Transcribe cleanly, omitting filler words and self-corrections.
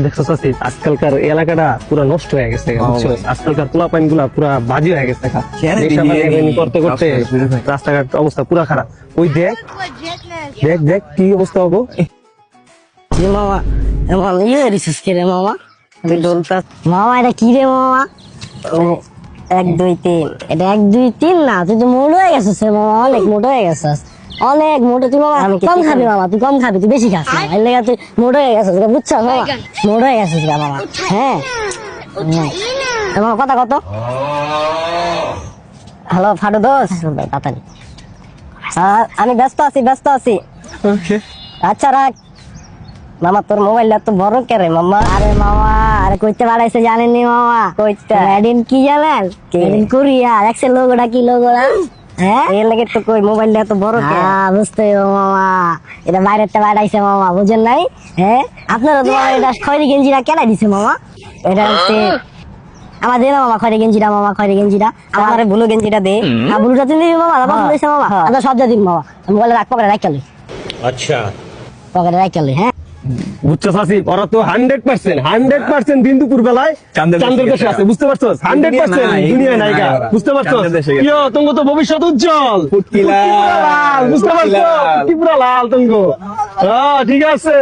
দেখছো চাচি, আজকালকার এলাকাটা পুরো নষ্ট হয়ে গেছে, বুঝছো? আজকালকার পোলাপাইন গুলা পুরা বাজি হয়ে গেছে, করতে করতে রাস্তাঘাট অবস্থা পুরা খারাপ। ওই দেখ দেখ দেখ কি অবস্থা হবো। মামা এমন ইয়ে রিসেস কে রে মামা, আমি ডোলতা মামা। এটা কি রে মামা? 1 2 3, এটা 1 2 3 না, তুই তো মোটা হয়ে গেছিস রে মামা, অনেক মোটা হয়ে গেছিস, অনেক মোটা তুই মামা। কম খাবি মামা, তুই কম খাবি, তুই বেশি খাস না, এর লেগে তুই মোটা হয়ে গেছিস, বুঝছো মামা? মোটা হয়ে গেছিস রে মামা। হ্যাঁ মামা, কথা কত? হ্যালো ফাটু দোষ, তাড়াতাড়ি। আমি ব্যস্ত আছি। আচ্ছা রাখ মামা, তোর মোবাইলটা তো বড় কে রে মামা? আরে মামা, আরে কইতে বাড়াইছে জানেননি মামা? কইতে এডিন কি জানেন? এডিন কোরিয়া দেখছে লোগোটা, কি লোগোটা? হ্যাঁ এর লাগে তো কই মোবাইলটা এত বড় কে? হ্যাঁ বুঝতে মামা, এটা বাইরেতে বাড়াইছে মামা, বুঝেন নাই? হ্যাঁ আপনারা তো এটা খয়রি গেঞ্জিটা কেন দিছে মামা? এটা হচ্ছে আমার দে না মামা, খয়রি গেঞ্জিটা মামা, খয়রি গেঞ্জিটা আমার, ব্লু গেঞ্জিটা দে। হ্যাঁ ব্লুটা তুমি দিবি মামা, আমার পছন্দ হইছে মামা, আচ্ছা সব দিবি মামা। মোবাইল রাখ, পকেটে রাখ চলে, আচ্ছা পকেটে রাখ চলে। হ্যাঁ বুঝছো চাচি, ওরা তো 100% দিন দুপুর বেলায় চান্দের দেশে আছে, বুঝতে পারছো? 100% দুনিয়ায় নায়িকা, বুঝতে পারছো? ইয়ো তুমি তো ভবিষ্যৎ উজ্জ্বল, বুঝতে পারছো? ত্রিপুরা লাল তুমি। ঠিক আছে।